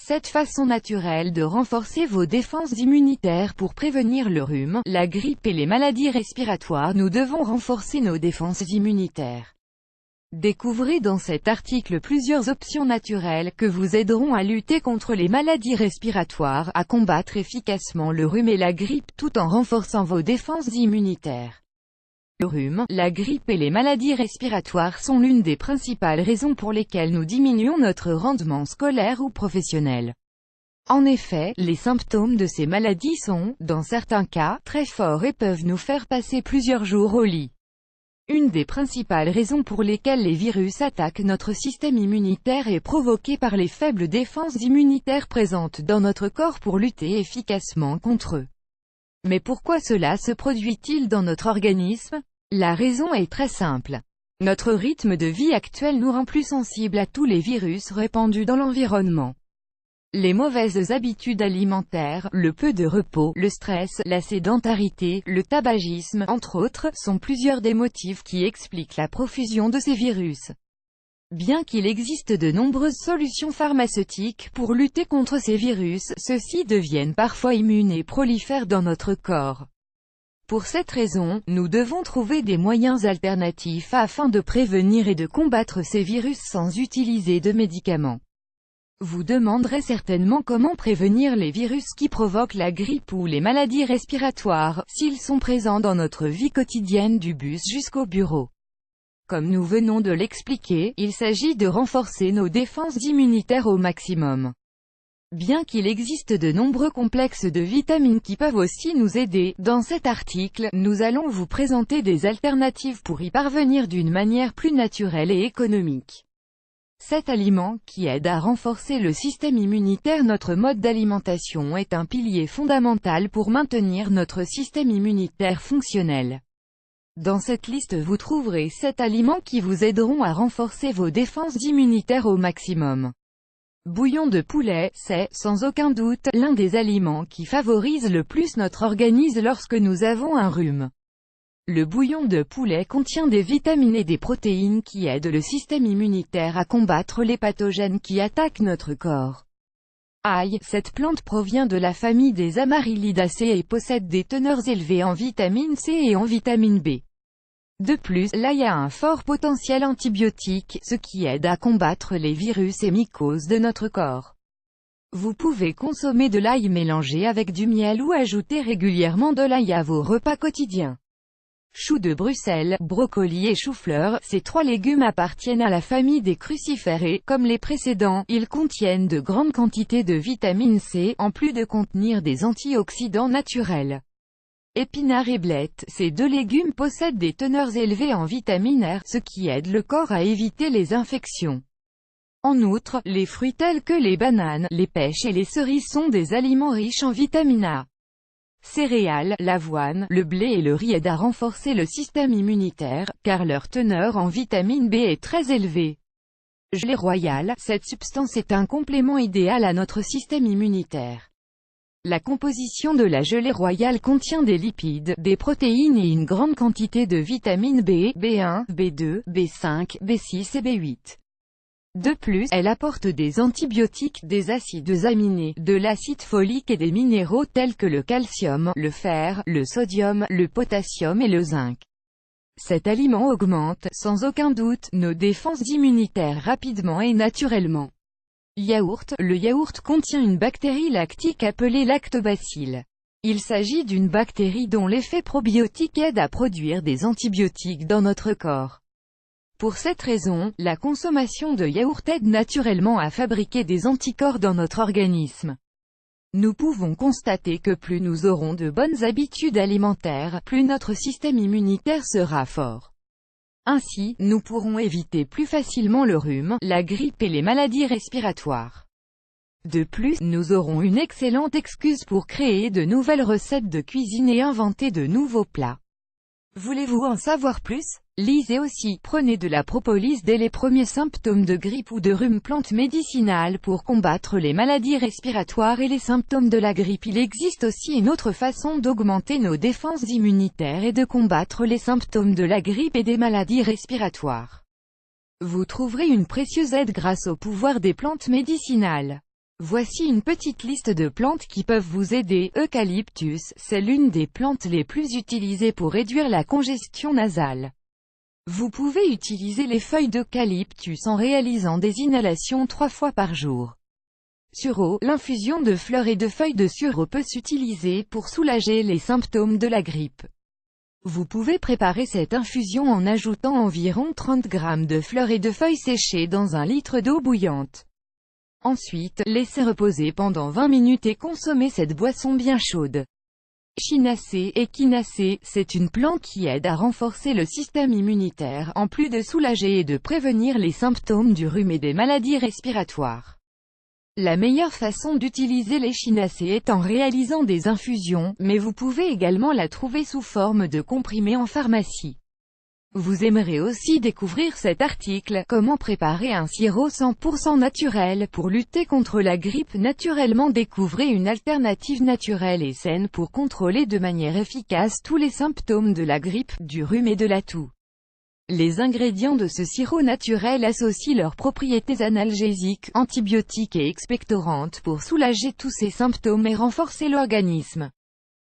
Cette façon naturelle de renforcer vos défenses immunitaires pour prévenir le rhume, la grippe et les maladies respiratoires. Nous devons renforcer nos défenses immunitaires. Découvrez dans cet article plusieurs options naturelles que vous aideront à lutter contre les maladies respiratoires, à combattre efficacement le rhume et la grippe tout en renforçant vos défenses immunitaires. Le rhume, la grippe et les maladies respiratoires sont l'une des principales raisons pour lesquelles nous diminuons notre rendement scolaire ou professionnel. En effet, les symptômes de ces maladies sont, dans certains cas, très forts et peuvent nous faire passer plusieurs jours au lit. Une des principales raisons pour lesquelles les virus attaquent notre système immunitaire est provoquée par les faibles défenses immunitaires présentes dans notre corps pour lutter efficacement contre eux. Mais pourquoi cela se produit-il dans notre organisme? La raison est très simple. Notre rythme de vie actuel nous rend plus sensibles à tous les virus répandus dans l'environnement. Les mauvaises habitudes alimentaires, le peu de repos, le stress, la sédentarité, le tabagisme, entre autres, sont plusieurs des motifs qui expliquent la profusion de ces virus. Bien qu'il existe de nombreuses solutions pharmaceutiques pour lutter contre ces virus, ceux-ci deviennent parfois immunes et prolifèrent dans notre corps. Pour cette raison, nous devons trouver des moyens alternatifs afin de prévenir et de combattre ces virus sans utiliser de médicaments. Vous demanderez certainement comment prévenir les virus qui provoquent la grippe ou les maladies respiratoires, s'ils sont présents dans notre vie quotidienne du bus jusqu'au bureau. Comme nous venons de l'expliquer, il s'agit de renforcer nos défenses immunitaires au maximum. Bien qu'il existe de nombreux complexes de vitamines qui peuvent aussi nous aider, dans cet article, nous allons vous présenter des alternatives pour y parvenir d'une manière plus naturelle et économique. Cet aliment, qui aide à renforcer le système immunitaire. Notre mode d'alimentation est un pilier fondamental pour maintenir notre système immunitaire fonctionnel. Dans cette liste vous trouverez 7 aliments qui vous aideront à renforcer vos défenses immunitaires au maximum. Bouillon de poulet, c'est, sans aucun doute, l'un des aliments qui favorise le plus notre organisme lorsque nous avons un rhume. Le bouillon de poulet contient des vitamines et des protéines qui aident le système immunitaire à combattre les pathogènes qui attaquent notre corps. Ail, cette plante provient de la famille des Amaryllidaceae et possède des teneurs élevées en vitamine C et en vitamine B. De plus, l'ail a un fort potentiel antibiotique, ce qui aide à combattre les virus et mycoses de notre corps. Vous pouvez consommer de l'ail mélangé avec du miel ou ajouter régulièrement de l'ail à vos repas quotidiens. Choux de Bruxelles, brocoli et chou-fleur, ces 3 légumes appartiennent à la famille des crucifères et, comme les précédents, ils contiennent de grandes quantités de vitamine C, en plus de contenir des antioxydants naturels. Épinards et blettes, ces 2 légumes possèdent des teneurs élevées en vitamine R, ce qui aide le corps à éviter les infections. En outre, les fruits tels que les bananes, les pêches et les cerises sont des aliments riches en vitamine A. Céréales, l'avoine, le blé et le riz aident à renforcer le système immunitaire, car leur teneur en vitamine B est très élevée. Gelée royale, cette substance est un complément idéal à notre système immunitaire. La composition de la gelée royale contient des lipides, des protéines et une grande quantité de vitamine B, B1, B2, B5, B6 et B8. De plus, elle apporte des antibiotiques, des acides aminés, de l'acide folique et des minéraux tels que le calcium, le fer, le sodium, le potassium et le zinc. Cet aliment augmente, sans aucun doute, nos défenses immunitaires rapidement et naturellement. Yaourt. Le yaourt contient une bactérie lactique appelée lactobacille. Il s'agit d'une bactérie dont l'effet probiotique aide à produire des antibiotiques dans notre corps. Pour cette raison, la consommation de yaourt aide naturellement à fabriquer des anticorps dans notre organisme. Nous pouvons constater que plus nous aurons de bonnes habitudes alimentaires, plus notre système immunitaire sera fort. Ainsi, nous pourrons éviter plus facilement le rhume, la grippe et les maladies respiratoires. De plus, nous aurons une excellente excuse pour créer de nouvelles recettes de cuisine et inventer de nouveaux plats. Voulez-vous en savoir plus? Lisez aussi, prenez de la propolis dès les premiers symptômes de grippe ou de rhume, plante médicinale pour combattre les maladies respiratoires et les symptômes de la grippe. Il existe aussi une autre façon d'augmenter nos défenses immunitaires et de combattre les symptômes de la grippe et des maladies respiratoires. Vous trouverez une précieuse aide grâce au pouvoir des plantes médicinales. Voici une petite liste de plantes qui peuvent vous aider. Eucalyptus, c'est l'une des plantes les plus utilisées pour réduire la congestion nasale. Vous pouvez utiliser les feuilles d'eucalyptus en réalisant des inhalations 3 fois par jour. Sureau, l'infusion de fleurs et de feuilles de sureau peut s'utiliser pour soulager les symptômes de la grippe. Vous pouvez préparer cette infusion en ajoutant environ 30 g de fleurs et de feuilles séchées dans 1 litre d'eau bouillante. Ensuite, laissez reposer pendant 20 minutes et consommez cette boisson bien chaude. Échinacée, c'est une plante qui aide à renforcer le système immunitaire, en plus de soulager et de prévenir les symptômes du rhume et des maladies respiratoires. La meilleure façon d'utiliser l'échinacée est en réalisant des infusions, mais vous pouvez également la trouver sous forme de comprimés en pharmacie. Vous aimerez aussi découvrir cet article, comment préparer un sirop 100% naturel pour lutter contre la grippe naturellement. Découvrez une alternative naturelle et saine pour contrôler de manière efficace tous les symptômes de la grippe, du rhume et de la toux. Les ingrédients de ce sirop naturel associent leurs propriétés analgésiques, antibiotiques et expectorantes pour soulager tous ces symptômes et renforcer l'organisme.